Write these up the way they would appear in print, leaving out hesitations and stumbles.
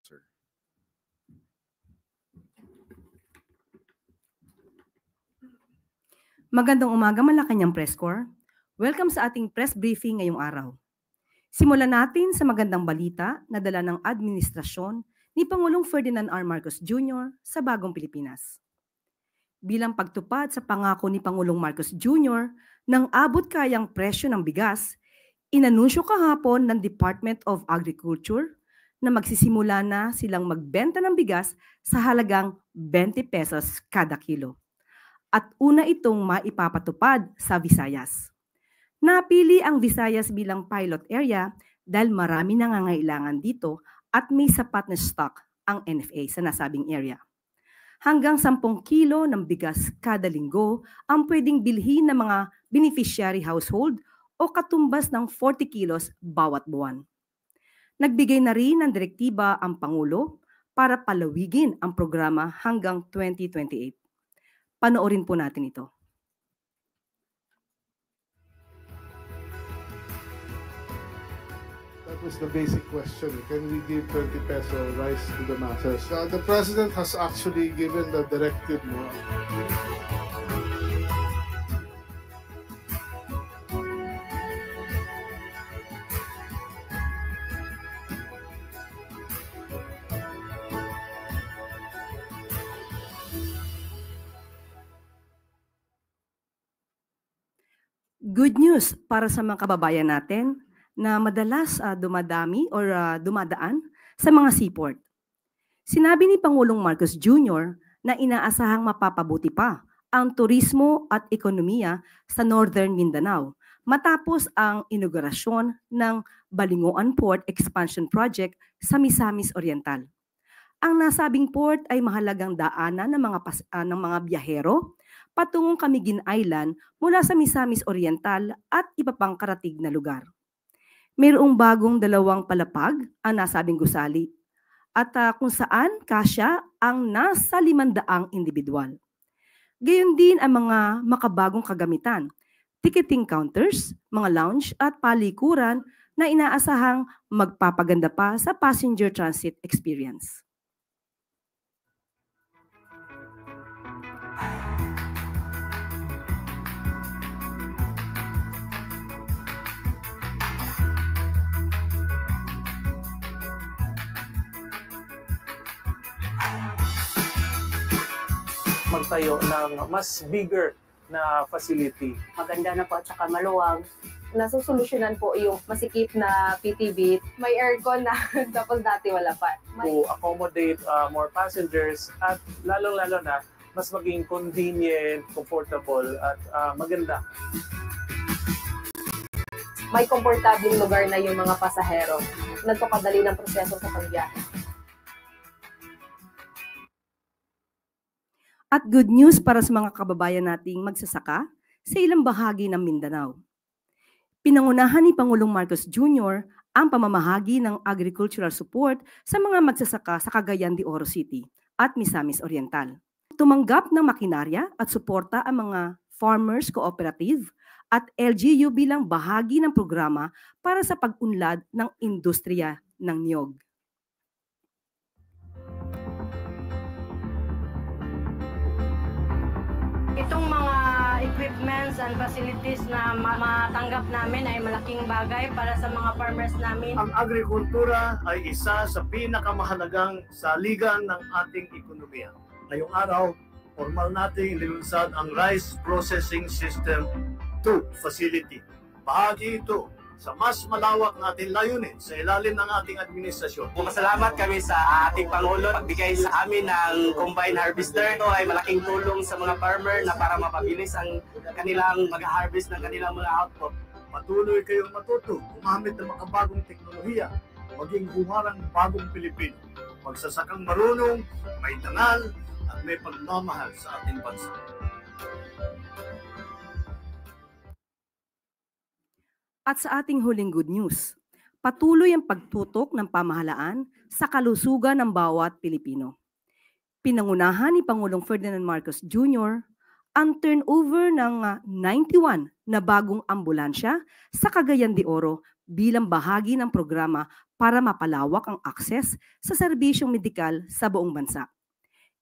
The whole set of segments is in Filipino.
Sir. Magandang umaga, Malacanang Press Corps. Welcome sa ating press briefing ngayong araw. Simulan natin sa magandang balita na dala ng administrasyon ni Pangulong Ferdinand R. Marcos Jr. sa Bagong Pilipinas. Bilang pagtupad sa pangako ni Pangulong Marcos Jr. ng abot-kayang presyo ng bigas, inanunsyo kahapon ng Department of Agriculture na magsisimula na silang magbenta ng bigas sa halagang 20 pesos kada kilo. At una itong maipapatupad sa Visayas. Napili ang Visayas bilang pilot area dahil marami nangangailangan dito at may sapat na stock ang NFA sa nasabing area. Hanggang 10 kilo ng bigas kada linggo ang pwedeng bilhin ng mga beneficiary household o katumbas ng 40 kilos bawat buwan. Nagbigay na rin ng direktiba ang Pangulo para palawigin ang programa hanggang 2028. Panoorin po natin ito. That was the basic question. Can we give 20 peso rice to the masses? The President has actually given the directive mo. Good news para sa mga kababayan natin na madalas dumadaan sa mga seaport. Sinabi ni Pangulong Marcos Jr. na inaasahang mapapabuti pa ang turismo at ekonomiya sa Northern Mindanao matapos ang inaugurasyon ng Balingoan Port Expansion Project sa Misamis Oriental. Ang nasabing port ay mahalagang daanan ng mga biyahero patungong Camiguin Island mula sa Misamis Oriental at iba pang karatig na lugar. Mayroong bagong 2 palapag ang nasabing gusali at kung saan kasya ang nasa 500 individual. Gayon din ang mga makabagong kagamitan, ticketing counters, mga lounge at palikuran na inaasahang magpapaganda pa sa passenger transit experience. Magtayo ng mas bigger na facility. Maganda na po at saka maluwag. Nasusolusyonan po yung masikip na PTV. May aircon na tapos dati wala pa. To accommodate more passengers at lalong-lalo na mas maging convenient, comfortable at maganda. May komportabling lugar na yung mga pasahero. Nagpapadali ng proseso sa pagbiyahe. At good news para sa mga kababayan nating magsasaka sa ilang bahagi ng Mindanao. Pinangunahan ni Pangulong Marcos Jr. ang pamamahagi ng agricultural support sa mga magsasaka sa Cagayan de Oro City at Misamis Oriental. Tumanggap ng makinarya at suporta ang mga Farmers Cooperative at LGU bilang bahagi ng programa para sa pag-unlad ng industriya ng niyog. Itong mga equipments and facilities na matanggap namin ay malaking bagay para sa mga farmers namin. Ang agrikultura ay isa sa pinakamahalagang saligan ng ating ekonomiya. Ngayong araw, formal nating inilunsad ang Rice Processing System 2 Facility. Bahagi ito sa mas malawak nating layunin sa ilalim ng ating administrasyon. Masalamat kami sa ating Pangulo pagbigay sa amin ng combine harvester. Ito ay malaking tulong sa mga farmer na para mapabilis ang kanilang mag-harvest ng kanilang mga output. Patuloy kayong matuto, gumamit ng makabagong teknolohiya, maging humarang bagong Pilipino. Magsasakang marunong, may dangal, at may pagmamahal sa ating bansa. At sa ating huling good news, patuloy ang pagtutok ng pamahalaan sa kalusugan ng bawat Pilipino. Pinangunahan ni Pangulong Ferdinand Marcos Jr. ang turnover ng 91 na bagong ambulansya sa Cagayan de Oro bilang bahagi ng programa para mapalawak ang akses sa serbisyong medikal sa buong bansa.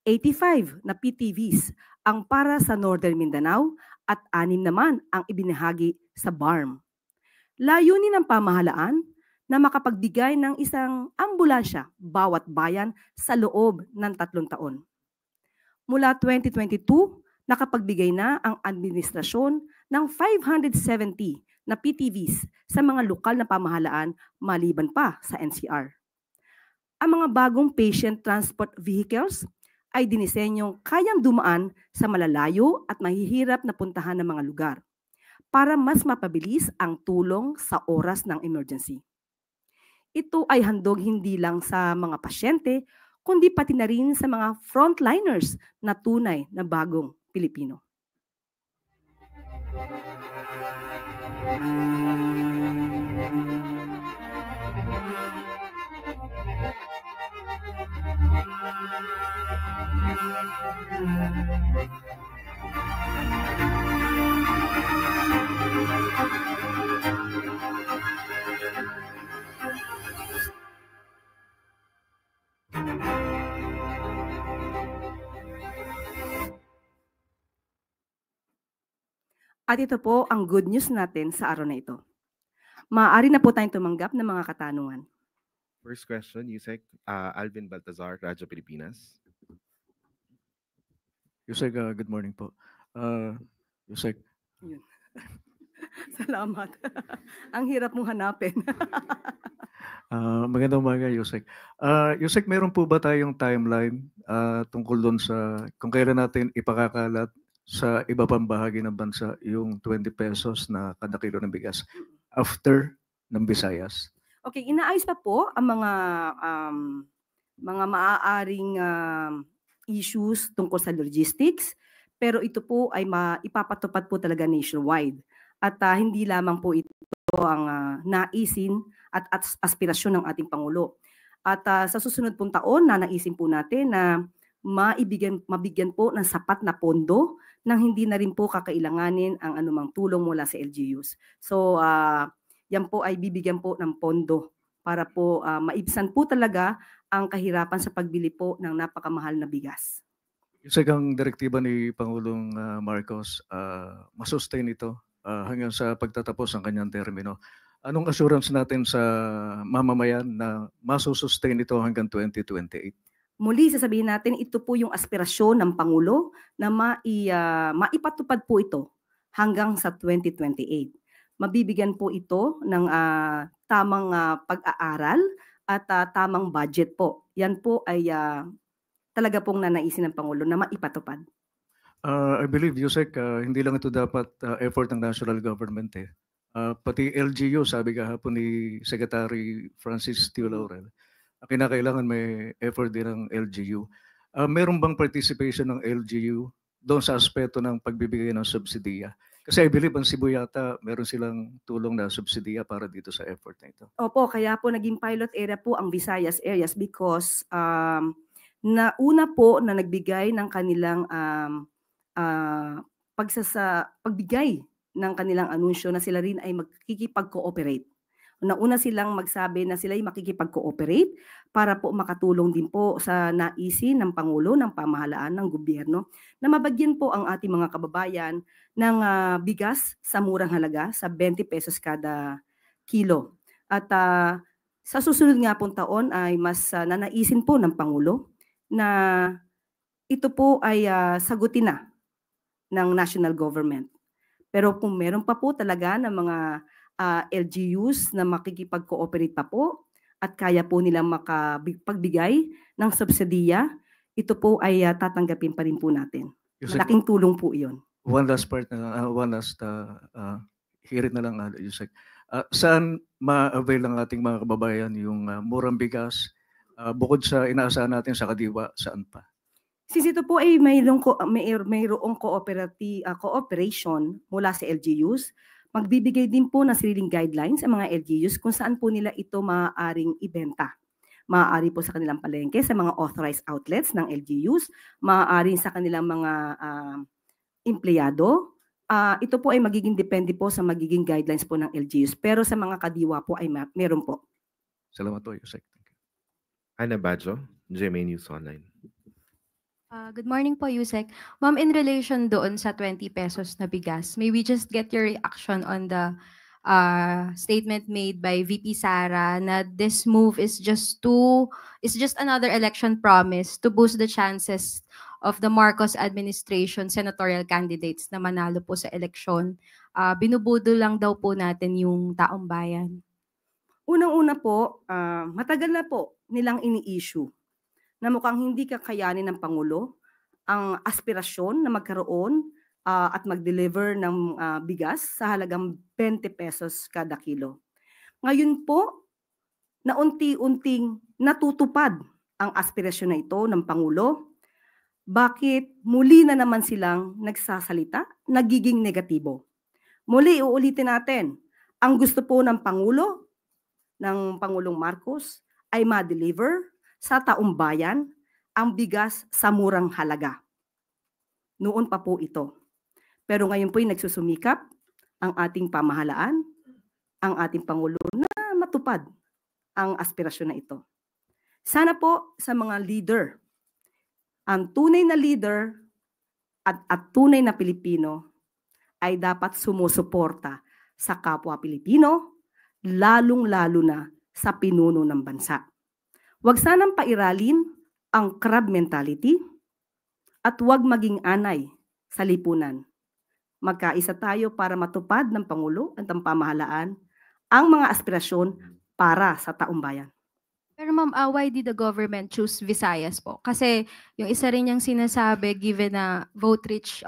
85 na PTVs ang para sa Northern Mindanao at 6 naman ang ibinahagi sa BARM. Layunin ng pamahalaan na makapagbigay ng isang ambulansya bawat bayan sa loob ng 3 taon. Mula 2022, nakapagbigay na ang administrasyon ng 570 na PTVs sa mga lokal na pamahalaan maliban pa sa NCR. Ang mga bagong patient transport vehicles ay dinisenyong kayang dumaan sa malalayo at mahihirap na puntahan ng mga lugar para mas mapabilis ang tulong sa oras ng emergency. Ito ay handog hindi lang sa mga pasyente, kundi pati na rin sa mga frontliners na tunay na bagong Pilipino. At ito po ang good news natin sa araw na ito. Maaari na po tayong tumanggap ng mga katanungan. First question, Yusek, Alvin Baltazar, Radyo Pilipinas. Yusek, good morning po. Yusek. Yun. Salamat. Ang hirap mong hanapin. Magandang umaga, Yusek. Yusek, meron po ba tayong timeline tungkol doon sa kung kailan natin ipakakalat sa iba pang bahagi ng bansa yung 20 pesos na kada kilo ng bigas after ng Visayas? Okay, inaayos pa po ang mga maaaring issues tungkol sa logistics, pero ito po ay ipapatupad po talaga nationwide. At hindi lamang po ito ang naisin at aspirasyon ng ating Pangulo. At sa susunod pong taon, nanaisin po natin na mabigyan po ng sapat na pondo nang hindi na rin po kakailanganin ang anumang tulong mula sa LGUs. So, yan po ay bibigyan po ng pondo para po maibsan po talaga ang kahirapan sa pagbili po ng napakamahal na bigas. Yusek, ang direktiba ni Pangulong Marcos, masustain ito hanggang sa pagtatapos ng kanyang termino. Anong assurance natin sa mamamayan na masusustain ito hanggang 2028? Muli, sasabihin natin, ito po yung aspirasyon ng Pangulo na maipatupad po ito hanggang sa 2028. Mabibigyan po ito ng tamang pag-aaral at tamang budget po. Yan po ay talaga pong nanaisin ng Pangulo na maipatupad. I believe, Yusek, hindi lang ito dapat effort ng national government. Pati LGU, sabi kahapon ni Secretary Francis Tio Laurel, kinakailangan may effort din ng LGU. Meron bang participation ng LGU doon sa aspeto ng pagbibigay ng subsidiya? Kasi I believe ang Cebu yata, meron silang tulong na subsidiya para dito sa effort na ito. Opo, kaya po naging pilot area po ang Visayas areas because nauna po na nagbigay ng kanilang pagbigay ng kanilang anunsyo na sila rin ay magkikipag-cooperate. Nauna silang magsabi na sila ay makikipag-cooperate para po makatulong din po sa naisin ng Pangulo, ng pamahalaan, ng gobyerno na mabagyan po ang ating mga kababayan ng bigas sa murang halaga sa 20 pesos kada kilo. At sa susunod nga pong taon ay mas nanaisin po ng Pangulo na ito po ay sagutin na ng national government. Pero kung meron pa po talaga ng mga LGUs na makikipag-cooperate pa po at kaya po nilang makapagbigay ng subsidiya, ito po ay tatanggapin pa rin po natin. Malaking tulong po iyon. One last hirit na lang, Yusek. Saan ma-avail ng ating mga kababayan yung murang bigas? Bukod sa inaasahan natin sa Kadiwa, saan pa? Since ito po ay mayroong cooperation mula sa LGUs, magbibigay din po ng sariling guidelines ang mga LGUs kung saan po nila ito maaaring ibenta. Maaari po sa kanilang palengke, sa mga authorized outlets ng LGUs, maaari sa kanilang mga empleyado Ito po ay magiging depende po sa magiging guidelines po ng LGUs. Pero sa mga kadiwa po ay meron po. Salamat po, Yusek. Thank you. Ana Badjo, GMA News Online. Good morning po, Yusek. Ma'am, in relation doon sa 20 pesos na bigas, may we just get your reaction on the statement made by VP Sara na this move is just another election promise to boost the chances of the Marcos administration senatorial candidates na manalo po sa eleksyon. Binubudo lang daw po natin yung taong bayan. Unang-una po, matagal na po nilang ini-issue na mukhang hindi kakayanin ng Pangulo ang aspirasyon na magkaroon at mag-deliver ng bigas sa halagang 20 pesos kada kilo. Ngayon po, na unti-unting natutupad ang aspirasyon na ito ng Pangulo. Bakit muli na naman silang nagsasalita, nagiging negatibo? Muli, uulitin natin, ang gusto po ng Pangulo, ng Pangulong Marcos, ay ma-deliver sa taong bayan ang bigas sa murang halaga. Noon pa po ito. Pero ngayon po ay nagsusumikap ang ating pamahalaan, ang ating Pangulo na matupad ang aspirasyon na ito. Sana po sa mga leader, ang tunay na leader at tunay na Pilipino ay dapat sumusuporta sa kapwa Pilipino, lalong-lalo na sa pinuno ng bansa. Huwag sanang pairalin ang crab mentality at huwag maging anay sa lipunan. Magkaisa tayo para matupad ng Pangulo at ng pamahalaan ang mga aspirasyon para sa taong bayan. Pero ma'am, why did the government choose Visayas po? Kasi yung isa rin niyang sinasabi, given na vote-rich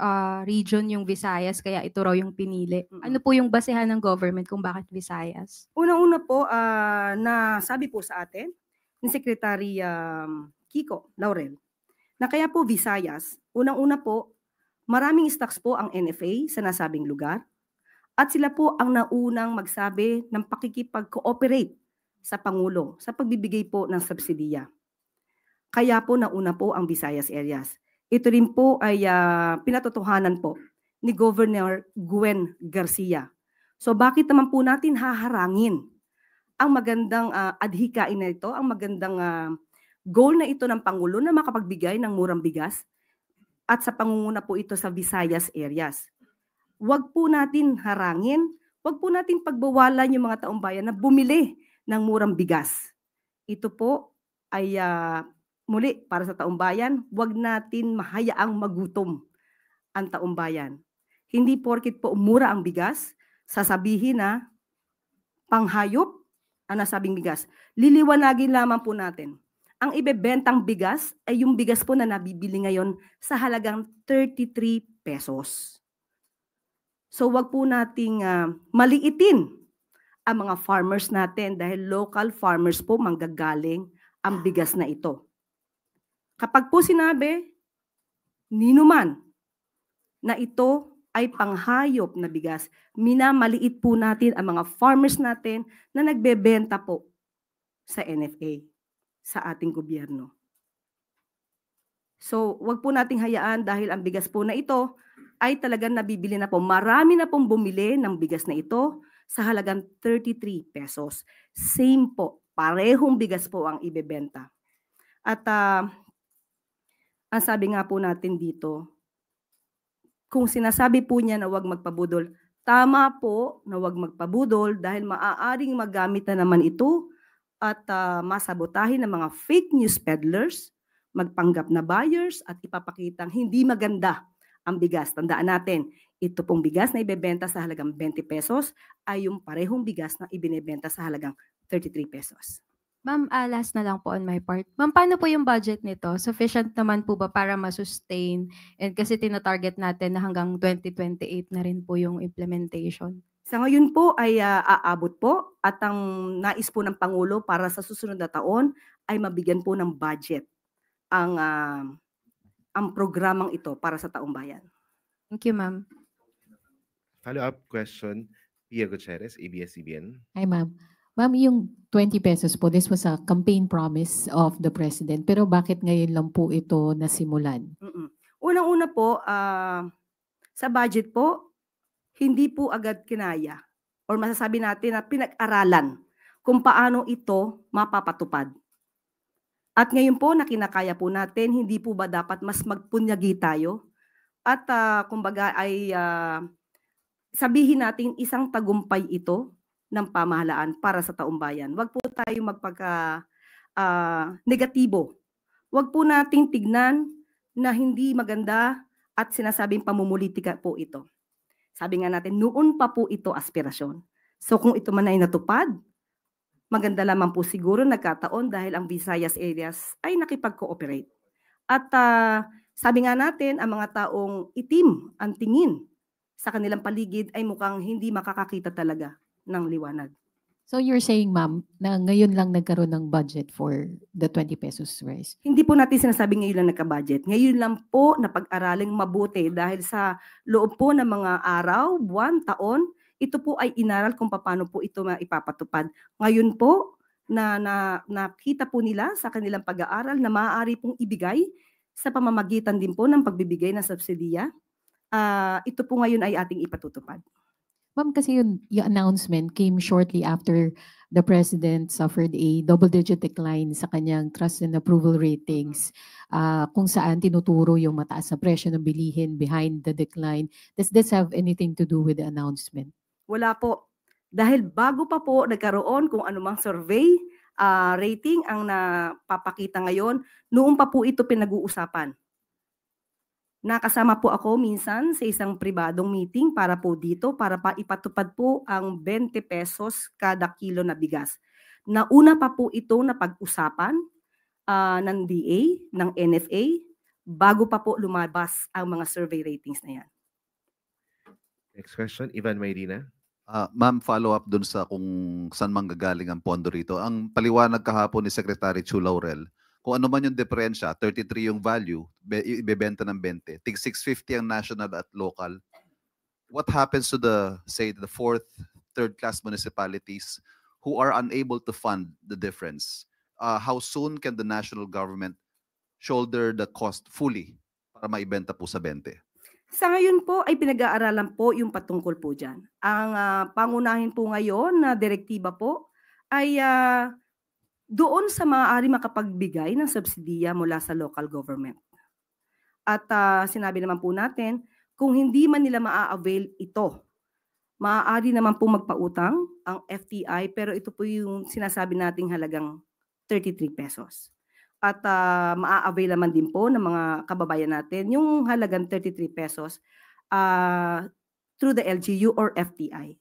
region yung Visayas, kaya ito raw yung pinili. Ano po yung basehan ng government kung bakit Visayas? Unang-una po, na sabi po sa atin ni Secretary Kiko Laurel, na kaya po Visayas, unang-una po, maraming stocks po ang NFA sa nasabing lugar at sila po ang naunang magsabi ng pakikipag-cooperate sa Pangulo sa pagbibigay po ng subsidiya. Kaya po nauna po ang Visayas areas. Ito rin po ay pinatotohanan po ni Governor Gwen Garcia. So bakit naman po natin haharangin ang magandang adhikain na ito, ang magandang goal na ito ng Pangulo na makapagbigay ng murang bigas at sa pangunguna po ito sa Visayas areas. Huwag po natin harangin, huwag po natin pagbawalan yung mga taong bayan na bumili ng murang bigas. Ito po ay muli para sa taong bayan, huwag natin mahayaang magutom ang taong bayan. Hindi porkit po mura ang bigas, sasabihin na panghayop ang nasabing bigas. Liliwanagin lamang po natin. Ang ibebentang bigas ay yung bigas po na nabibili ngayon sa halagang 33 pesos. So wag po nating maliitin ang mga farmers natin dahil local farmers po manggagaling ang bigas na ito. Kapag po sinabi, ninuman, na ito ay panghayop na bigas, minamaliit po natin ang mga farmers natin na nagbebenta po sa NFA, sa ating gobyerno. So, wag po nating hayaan dahil ang bigas po na ito ay talagang nabibili na po. Marami na pong bumili ng bigas na ito sa halagang 33 pesos. Same po, parehong bigas po ang ibebenta. At ang sabi nga po natin dito, kung sinasabi po niya na huwag magpabudol, tama po na huwag magpabudol dahil maaaring magamit na naman ito at masabotahin ng mga fake news peddlers, magpanggap na buyers at ipapakitang hindi maganda ang bigas. Tandaan natin, ito pong bigas na ibebenta sa halagang 20 pesos ay yung parehong bigas na ibinebenta sa halagang 33 pesos. Ma'am, last na lang po on my part. Ma'am, paano po yung budget nito? Sufficient naman po ba para masustain? And kasi tinatarget natin na hanggang 2028 na rin po yung implementation. Sa ngayon po ay aabot po at ang nais po ng Pangulo para sa susunod na taon ay mabigyan po ng budget ang programang ito para sa taong bayan. Thank you, ma'am. Follow-up question, Pia Gutierrez, ABS-CBN. Hi, ma'am. Ma'am, yung 20 pesos po, this was a campaign promise of the President. Pero bakit ngayon lang po ito nasimulan? Unang-una po, sa budget po, hindi po agad kinaya or masasabi natin na pinag-aralan kung paano ito mapapatupad. At ngayon po na kinakaya po natin, hindi po ba dapat mas magpunyagi tayo? At kumbaga ay sabihin natin isang tagumpay ito ng pamahalaan para sa taong bayan. Huwag po tayo magpagka negatibo. Huwag po nating tignan na hindi maganda at sinasabing pamumulitika po ito. Sabi nga natin, noon pa po ito aspirasyon. So kung ito man ay natupad, maganda lamang po siguro nagkataon dahil ang Visayas areas ay nakipag-cooperate. At sabi nga natin, ang mga taong itim ang tingin sa kanilang paligid ay mukhang hindi makakakita talaga ng liwanag. So you're saying, ma'am, na ngayon lang nagkaroon ng budget for the 20 pesos rice? Hindi po natin sinasabing ngayon lang nagka-budget. Ngayon lang po na pag-araling mabuti dahil sa loob po ng mga araw, buwan, taon, ito po ay inaral kung paano po ito maipapatupad. Ngayon po, nakita po nila sa kanilang pag-aaral na maaari pong ibigay sa pamamagitan din po ng pagbibigay ng subsidiya. Ito po ngayon ay ating ipatutupad. Ma'am, kasi yung announcement came shortly after the President suffered a double-digit decline sa kanyang trust and approval ratings, kung saan tinuturo yung mataas na presyo ng bilihin behind the decline. Does this have anything to do with the announcement? Wala po. Dahil bago pa po nagkaroon kung anumang survey, rating ang napapakita ngayon, noon pa po ito pinag-uusapan. Nakasama po ako minsan sa isang pribadong meeting para po dito, para pa ipatupad po ang 20 pesos kada kilo na bigas. Nauna pa po ito na pag-usapan ng DA, ng NFA, bago pa po lumabas ang mga survey ratings na yan. Next question, Ivan Mayrina. Ma'am, follow up dun sa kung saan manggagaling ang pondo rito. Ang paliwanag kahapon ni Secretary Chu Laurel, kung ano man yung diferensya, 33 yung value, ibebenta ng 20. Tig 650 ang national at local. What happens to the fourth, third class municipalities who are unable to fund the difference? How soon can the national government shoulder the cost fully para maibenta po sa 20? Sa ngayon po ay pinag-aaralan po yung patungkol po dyan. Ang pangunahin po ngayon na direktiba po ay doon sa maaari makapagbigay ng subsidiya mula sa local government. At sinabi naman po natin, kung hindi man nila maa-avail ito, maaari naman po magpautang ang FTI, pero ito po yung sinasabi nating halagang 33 pesos. At maa-avail naman din po ng mga kababayan natin yung halagang 33 pesos through the LGU or FTI.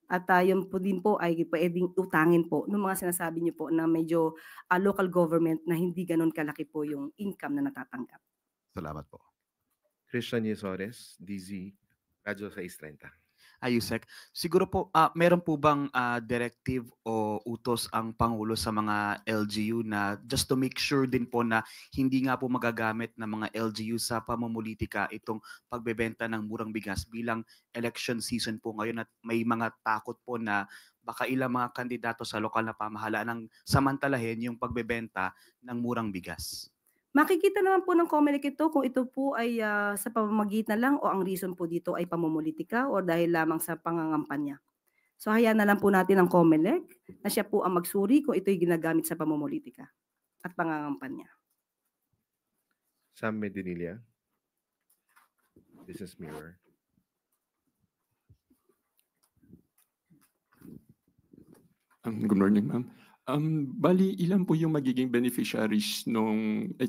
At yun po din po ay pwedeng utangin po ng mga sinasabi niyo po na medyo local government na hindi ganun kalaki po yung income na natatanggap. Salamat po. Christian Yesores, DZ, Radyo 630. Yusek, siguro po, meron po bang directive o utos ang Pangulo sa mga LGU na just to make sure din po na hindi nga po magagamit ng mga LGU sa pamumulitika itong pagbebenta ng murang bigas bilang election season po ngayon at may mga takot po na baka ilang mga kandidato sa lokal na pamahalaan ang samantalahin yung pagbebenta ng murang bigas? Makikita naman po ng COMELEC ito kung ito po ay sa pamamagitan lang o ang reason po dito ay pamumulitika o dahil lamang sa pangangampanya. So hayaan na lang po natin ang COMELEC na siya po ang magsuri kung ito'y ginagamit sa pamumulitika at pangangampanya. Sam Medinilla, Business Mirror. Good morning, ma'am. Bali, ilan po yung magiging beneficiaries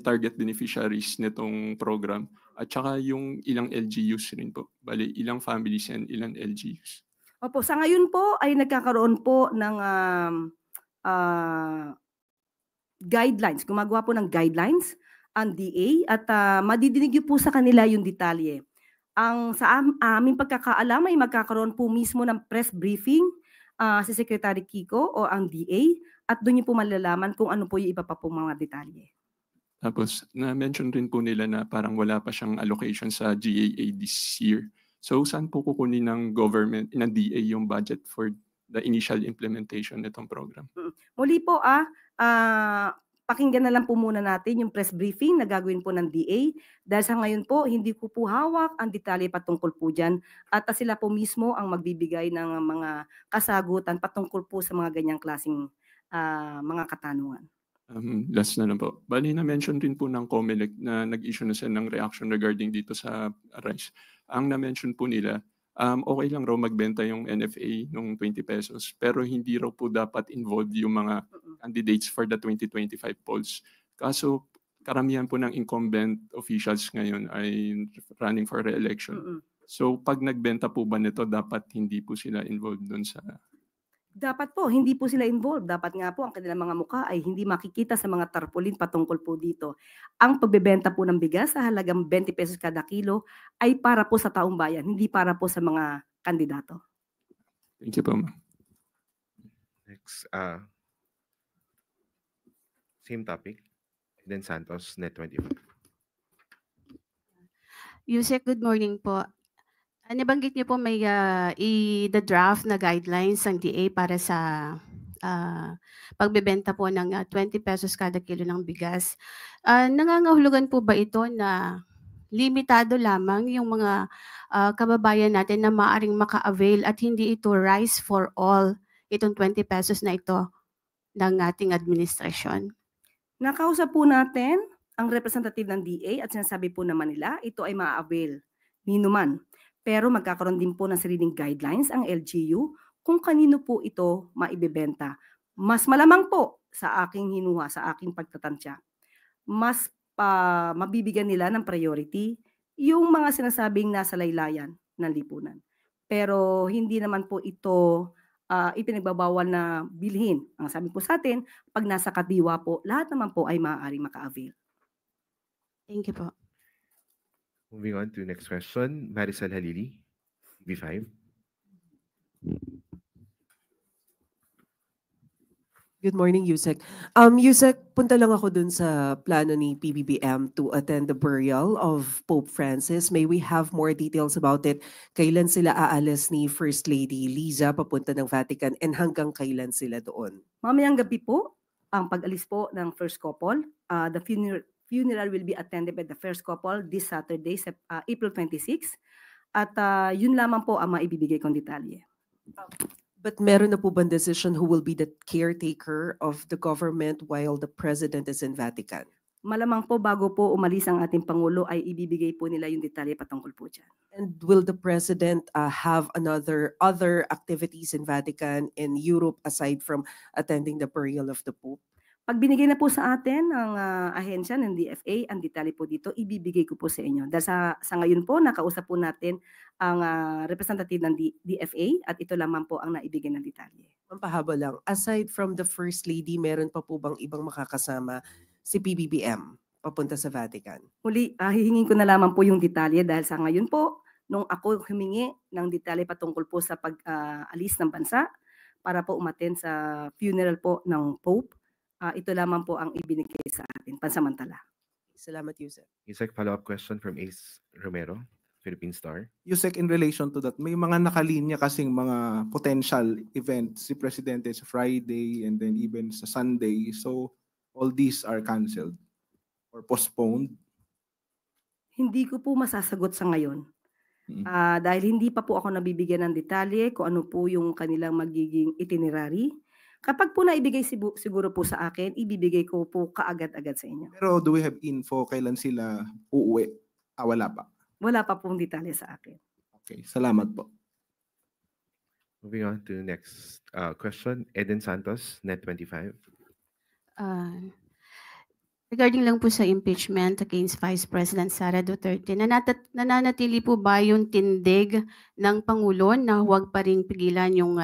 target beneficiaries nitong program at saka yung ilang LGUs rin po? Bali, ilang families and ilang LGUs? Opo, sa ngayon po ay nagkakaroon po ng guidelines. Gumagawa po ng guidelines ang DA at madidinig po sa kanila yung detalye. Sa aming pagkakaalam ay magkakaroon po mismo ng press briefing si Secretary Kiko o ang DA at doon niyo po malalaman kung ano po yung iba pa po mga detalye. Tapos, na-mention rin po nila na parang wala pa siyang allocation sa GAA this year. So, saan po kukunin ng government, ng DA yung budget for the initial implementation nitong program? Muli po, pakinggan na lang po muna natin yung press briefing na gagawin po ng DA dahil sa ngayon po hindi ko po hawak ang detalye patungkol po dyan at sila po mismo ang magbibigay ng mga kasagutan patungkol po sa mga ganyang klaseng mga katanungan. Last na lang po. Bali na-mention din po ng COMELEC na nag-issue na sila ng reaction regarding dito sa rice. Ang na-mention po nila, okay lang raw magbenta yung NFA nung 20 pesos pero hindi raw po dapat involved yung mga candidates for the 2025 polls. Kaso karamihan po ng incumbent officials ngayon ay running for re-election. So pag nagbenta po ba nito, dapat hindi po sila involved doon sa... Dapat po, hindi po sila involved. Dapat nga po ang kanilang mga mukha ay hindi makikita sa mga tarpaulin patungkol po dito. Ang pagbebenta po ng bigas sa halagang 20 pesos kada kilo ay para po sa taong bayan, hindi para po sa mga kandidato. Thank you po, ma'am. Next, same topic. Eden Santos, Net25. Yusek, good morning po. Nabanggit niyo po may the draft na guidelines ng DA para sa pagbebenta po ng 20 pesos kada kilo ng bigas. Nangangahulugan po ba ito na limitado lamang yung mga kababayan natin na maaring maka-avail at hindi ito rice for all, itong 20 pesos na ito ng ating administrasyon? Nakausap po natin ang representative ng DA at sinasabi po naman nila ito ay ma-avail ni numan. Pero magkakaroon din po ng sariling guidelines ang LGU kung kanino po ito maibebenta. Mas malamang po sa aking hinuha, sa aking pagtatansya, mas mabibigyan nila ng priority yung mga sinasabing nasa laylayan ng lipunan. Pero hindi naman po ito ipinagbabawal na bilhin. Ang sabi po sa atin, pag nasa kadiwa po, lahat naman po ay maaaring maka-avail. Thank you po. Moving on to next question, Maricel Halili, B5. Good morning, Yusek. Yusek, punta lang ako dun sa plano ni PBBM to attend the burial of Pope Francis. May we have more details about it? Kailan sila aalis ni First Lady Liza papunta ng Vatican and hanggang kailan sila doon? Mamayang gabi po, ang pag-alis po ng first couple. The funeral will be attended by the first couple this Saturday, April 26. At yun lamang po ang maibibigay kong detalye. But meron na po bang decision who will be the caretaker of the government while the president is in Vatican? Malamang po bago po umalis ang ating Pangulo ay ibibigay po nila yung detalye patungkol po dyan. And will the president have other activities in Vatican, in Europe, aside from attending the burial of the Pope? Pag binigay na po sa atin ng ahensya ng DFA, ang detalye po dito, ibibigay ko po sa inyo. Dahil sa ngayon po, nakausap po natin ang representative ng DFA at ito lamang po ang naibigay ng detalye. Pampahaba lang, aside from the First Lady, meron pa po bang ibang makakasama si PBBM papunta sa Vatican? Muli, hihingin ko na lamang po yung detalye dahil sa ngayon po, nung ako humingi ng detalye patungkol po sa pag-alis ng bansa para po umattend sa funeral po ng Pope, ito lamang po ang ibinigay sa atin, pansamantala. Salamat, Yusek. Yusek, follow-up question from Ace Romero, Philippine Star. Yusek, in relation to that, may mga nakalinya kasing mga potential events si Presidente sa Friday and then even sa Sunday. So, all these are canceled or postponed? Hindi ko po masasagot sa ngayon. Dahil hindi pa po ako nabibigyan ng detalye kung ano po yung kanilang magiging itinerary. Kapag po naibigay siguro po sa akin, ibibigay ko po kaagad-agad sa inyo. Pero do we have info kailan sila uuwi? Wala pa. Wala pa pong detalye sa akin. Okay, salamat po. Moving on to next question, Eden Santos, Net25. Regarding lang po sa impeachment against Vice President Sara Duterte, nananatili po ba yung tindig ng Pangulo na huwag pa rin pigilan yung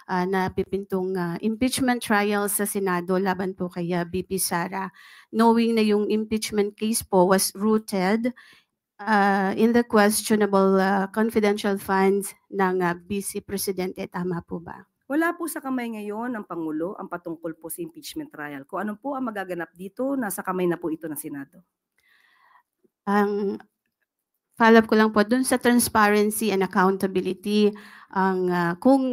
napipintong impeachment trial sa Senado laban po kay BP Sara, knowing na yung impeachment case po was rooted in the questionable confidential funds ng Vice Presidente. Tama po ba? Wala po sa kamay ngayon ng Pangulo ang patungkol po sa impeachment trial. Kung ano po ang magaganap dito, nasa kamay na po ito ng Senado. follow-up ko lang po dun sa transparency and accountability. Kung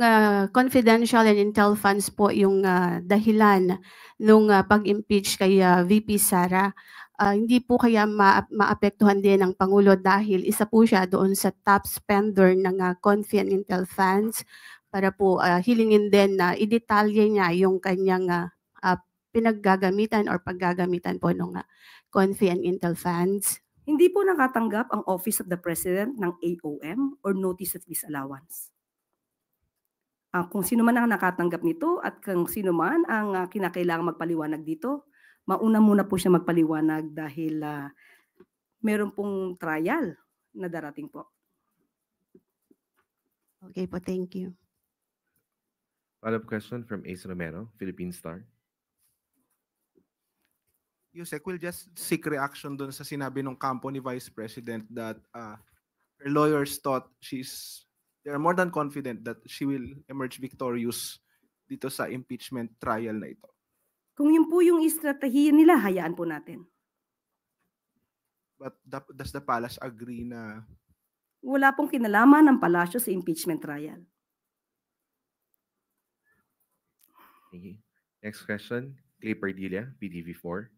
confidential and intel funds po yung dahilan nung pag-impeach kay VP Sara, hindi po kaya maapektuhan din ng Pangulo dahil isa po siya doon sa top spender ng Confi and Intel funds para po hilingin din na idetalye niya yung kanyang pinaggagamitan or paggagamitan po ng Confi and Intel funds. Hindi po nakatanggap ang Office of the President ng AOM or Notice of Disallowance. Kung sino man ang nakatanggap nito at kung sino man ang kinakailangan magpaliwanag dito, mauna muna po siya magpaliwanag dahil meron pong trial na darating po. Okay po, thank you. Follow-up question from Ace Romero, Philippine Star. Yusek, we'll just seek reaction dun sa sinabi ng kampo ni Vice President that her lawyers thought they are more than confident that she will emerge victorious dito sa impeachment trial na ito. Kung yun po yung estratehiya nila, hayaan po natin. But does the palace agree na Wala pong kinalaman ng palasyo sa impeachment trial. Thank you. Next question, Clay Pardilla, PTV4.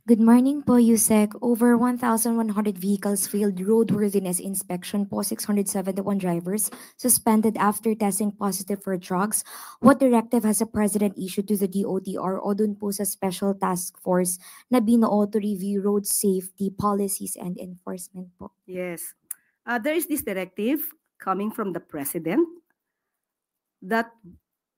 Good morning po, Yusek. Over 1,100 vehicles failed roadworthiness inspection po, 671 drivers suspended after testing positive for drugs. What directive has the President issued to the DOTR o dun po sa Special Task Force na binuo to review road safety policies and enforcement po? Yes. There is this directive coming from the President that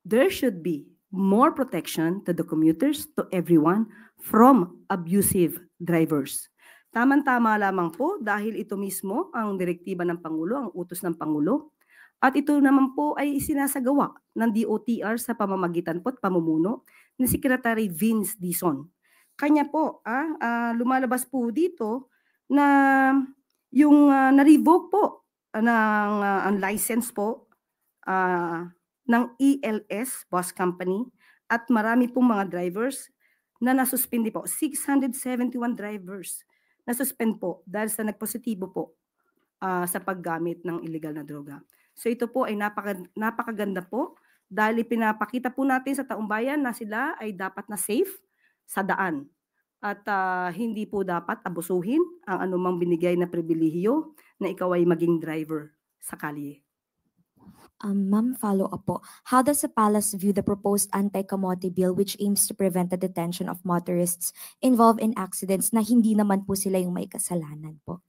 there should be more protection to the commuters, to everyone, from abusive drivers. Tama-tama lamang po dahil ito mismo ang direktiba ng Pangulo, ang utos ng Pangulo. At ito naman po ay isinasagawa ng DOTR sa pamamagitan po at pamumuno ni Secretary Vince Dizon. Kanya po, lumalabas po dito na yung na-revoke po ng license po ng ELS Bus Company at marami pong mga drivers na nasuspindi po. 671 drivers nasuspend po dahil sa nagpositibo po sa paggamit ng illegal na droga. So ito po ay napakaganda po dahil pinapakita po natin sa taong bayan na sila ay dapat na safe sa daan at hindi po dapat abusuhin ang anumang binigay na pribilehiyo na ikaw ay maging driver sa kalye. Ma'am, follow-up po. How does the palace view the proposed anti-camote bill which aims to prevent the detention of motorists involved in accidents na hindi naman po sila yung may kasalanan po?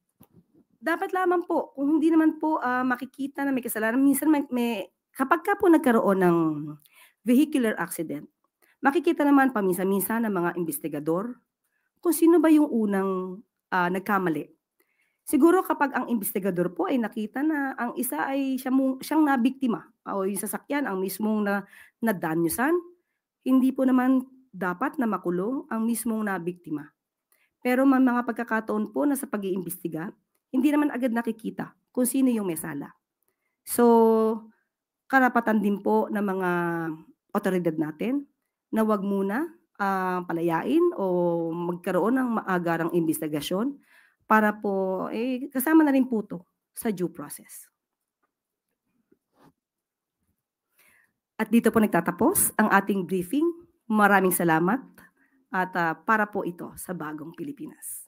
Dapat lamang po, kung hindi naman po makikita na may kasalanan, minsan kapag ka po nagkaroon ng vehicular accident, makikita naman paminsan-minsan ng mga investigador kung sino ba yung unang nagkamali. Siguro kapag ang investigador po ay nakita na ang isa ay siyang nabiktima o yung sasakyan ang mismong nadanyusan, hindi po naman dapat na makulong ang mismong nabiktima. Pero may mga pagkakataon po na sa pag-iimbestiga, hindi naman agad nakikita kung sino yung may sala. So, karapatan din po ng mga otoridad natin na wag muna palayain o magkaroon ng maagarang investigasyon para po, kasama na rin po ito sa due process. At dito po nagtatapos ang ating briefing. Maraming salamat at para po ito sa Bagong Pilipinas.